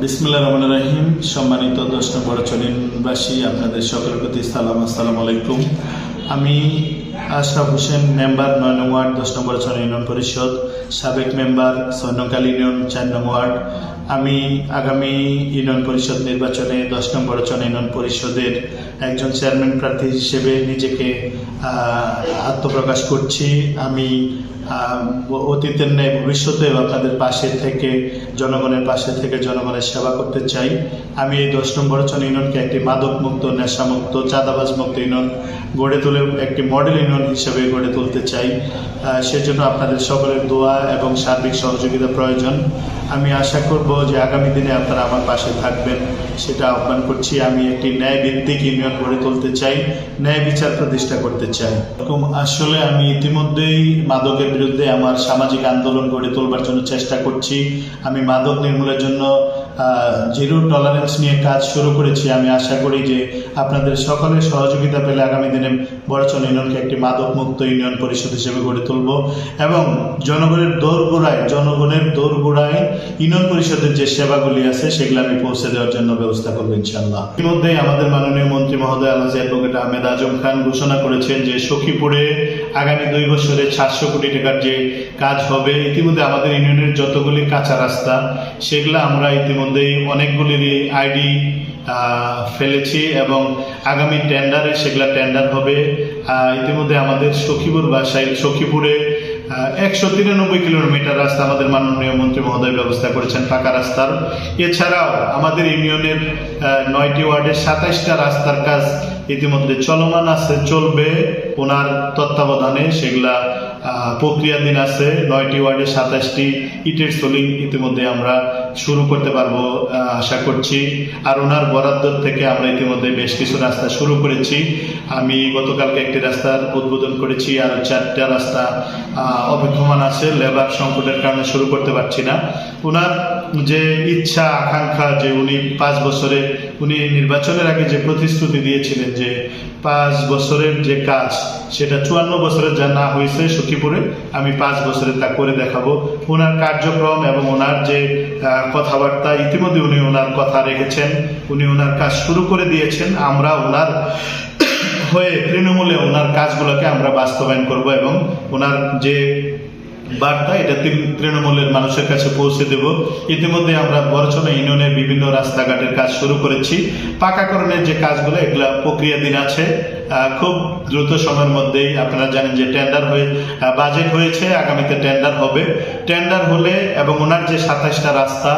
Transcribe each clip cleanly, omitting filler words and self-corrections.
বিসমিল্লাহির রহমানির রহিম। সম্মানিত 10 নম্বর চলিনবাসী, আপনাদের সকলের প্রতি আসসালামু আলাইকুম। আমি আশরাফ হোসেন, মেম্বার 9 নং ওয়ার্ড 10 নম্বর চলন ইউনিয়ন পরিষদ, সাবেক মেম্বার 6 নং কালী ইউনিয়ন 4 নং ওয়ার্ড। আমি আগামী ইউনিয়ন পরিষদ নির্বাচনে 10 নম্বর চলন ইউনিয়ন পরিষদের একজন চেয়ারম্যান প্রার্থী হিসেবে নিজেকে আত্মপ্রকাশ করছি। আমি অতীতের ন্যায় ভবিষ্যতেও আপনাদের পাশে থেকে জনগণের পাশে থেকে জনগণের সেবা করতে চাই। আমি এই 10 নম্বর চলন ইউনিয়নকে একটি মাদকমুক্ত, নেশামুক্ত, চাঁদাবাজ মুক্ত ইউনিয়ন গড়ে তুলে একটি মডেল ইউনিয়ন হিসেবে গড়ে তুলতে চাই। সেজন্য আপনাদের সকলের দোয়া এবং সার্বিক সহযোগিতা প্রয়োজন। আমি আশা করব যে আগামী দিনে আপনারা আমার পাশে থাকবেন, সেটা আহ্বান করছি। আমি একটি ন্যায় ভিত্তিক ইউনিয়ন গড়ে তুলতে চাই, ন্যায় বিচার প্রতিষ্ঠা করতে চাই। আসলে আমি ইতিমধ্যেই মাদকের বিরুদ্ধে আমার সামাজিক আন্দোলন গড়ে তোলবার জন্য চেষ্টা করছি। আমি মাদক নির্মূলের জন্য জিরো টলারেন্স নিয়ে কাজ শুরু করেছি। আমি আশা করি যে আপনাদের সকলের সহযোগিতা পেলে আগামী দিনে বড়চন ইউনিয়নকে একটি মাদক মুক্ত ইউনিয়ন পরিষদ হিসেবে গড়ে তুলব এবং জনগণের দোরগোড়ায় ইউনিয়ন পরিষদের যে সেবাগুলি আছে সেগুলো আমি পৌঁছে দেওয়ার জন্য ব্যবস্থা করবো ইনশাআল্লাহ। ইতিমধ্যে আমাদের মাননীয় মন্ত্রী মহোদয় আলহাজ অ্যাডভোকেট আহমেদ আজম খান ঘোষণা করেছেন যে সখীপুরে আগামী 2 বছরে 700 কোটি টাকার যে কাজ হবে। ইতিমধ্যে আমাদের ইউনিয়নের যতগুলি কাঁচা রাস্তা সেগুলো আমরা ইতিমধ্যেই অনেকগুলিরই আইডি ফেলেছি এবং আগামী টেন্ডারে সেগুলা টেন্ডার হবে। ইতিমধ্যে আমাদের সখীপুরে 193 কিলোমিটার রাস্তা আমাদের মাননীয় মন্ত্রী মহোদয় ব্যবস্থা করেছেন পাকা রাস্তার। এছাড়াও আমাদের ইউনিয়নের 9টি ওয়ার্ডের 27টা রাস্তার কাজ ইতিমধ্যে চলমান আছে, চলবে ওনার তত্ত্বাবধানে। সেগুলা প্রক্রিয়াধীন আছে। 9টি ওয়ার্ডে 27টি ইটের সোলিং ইতিমধ্যে আমরা শুরু করতে পারবো আশা করছি। আর ওনার বরাদ্দ থেকে আমরা ইতিমধ্যে বেশ কিছু রাস্তা শুরু করেছি। আমি গতকালকে একটি রাস্তার উদ্বোধন করেছি, আর 4টা রাস্তা অপেক্ষমান আছে। লেবার সংকটের কারণে শুরু করতে পারছি না। ওনার যে ইচ্ছা আকাঙ্ক্ষা যে উনি 5 বছরে উনি নির্বাচনের আগে যে প্রতিশ্রুতি দিয়েছিলেন যে 5 বছরের যে কাজ সেটা 54 বছরে যা না হয়েছে সখীপুরে, আমি 5 বছরে তা করে দেখাবো। ওনার কার্যক্রম এবং ওনার যে কথাবার্তা ইতিমধ্যে উনি ওনার কথা রেখেছেন, উনি ওনার কাজ শুরু করে দিয়েছেন। আমরা ওনার হয়ে তৃণমূলে ওনার কাজগুলোকে আমরা বাস্তবায়ন করব এবং ওনার যে বার্তা এটা তৃণমূলের মানুষের কাছে পৌঁছে দেব। ইতিমধ্যে আমরা বড়চনা ইউনিয়নের বিভিন্ন রাস্তাঘাটের কাজ শুরু করেছি। পাকাকরণের যে কাজগুলো এগুলা প্রক্রিয়াধীন আছে। খুব দ্রুত সময়ের মধ্যেই আপনারা জানেন যে বাজেট হয়েছে, আগামীতে টেন্ডার হবে। টেন্ডার হলে এবং ওনার যে 27টা রাস্তা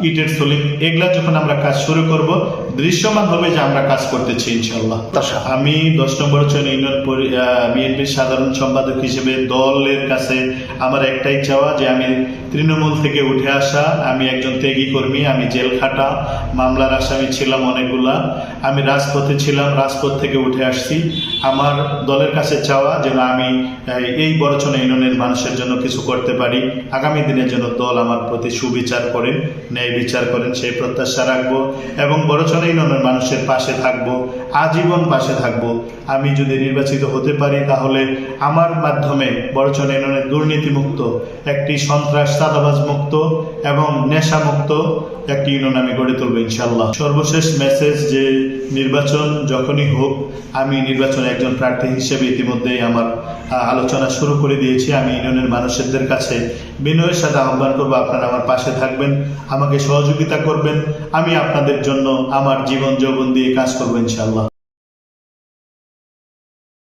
ইটের সোলিং এগুলা যখন আমরা কাজ শুরু করব, দৃশ্যমান হবে যে আমরা কাজ করতেছি ইনশাআল্লাহ। আমি 10 নম্বর চলন ইউনিয়ন বিএনপির সাধারণ সম্পাদক হিসেবে দলের কাছে আমার একটাই চাওয়া যে আমি তৃণমূল থেকে উঠে আসা, আমি একজন ত্যাগী কর্মী, আমি জেল খাটা মামলার আসামি ছিলাম অনেকগুলা। আমি রাজপথে ছিলাম, রাজপথ থেকে উঠে আসছি। আমার দলের কাছে চাওয়া যেন আমি এই বড়চনা ইউনিয়নের মানুষের জন্য কিছু করতে পারি। আগামী দিনের জন্য দল আমার প্রতি সুবিচার করেন, ন্যায় বিচার করেন, সেই প্রত্যাশা রাখবো এবং বড়চনা ইউনিয়নের মানুষের পাশে থাকবো, আজীবন পাশে থাকবো। আমি যদি নির্বাচিত হতে পারি তাহলে আমার মাধ্যমে বড়চনা ইউনিয়নের দুর্নীতিমুক্ত একটি, সন্ত্রাস চাঁদাবাজ মুক্ত এবং নেশা মুক্ত একটি ইউনিয়ন আমি গড়ে তুলবো ইনশাআল্লাহ। সর্বশেষ মেসেজ যে নির্বাচন যখনই হোক, আমি নির্বাচনে একজন প্রার্থী হিসেবে ইতিমধ্যেই আমার আলোচনা শুরু করে দিয়েছি। আমি ইউনিয়নের মানুষদের কাছে বিনয়ের সাথে আহ্বান করবো, আপনারা আমার পাশে থাকবেন, আমাকে সহযোগিতা করবেন। আমি আপনাদের জন্য আমার জীবন যৌবন দিয়ে কাজ করবো ইনশাআল্লাহ।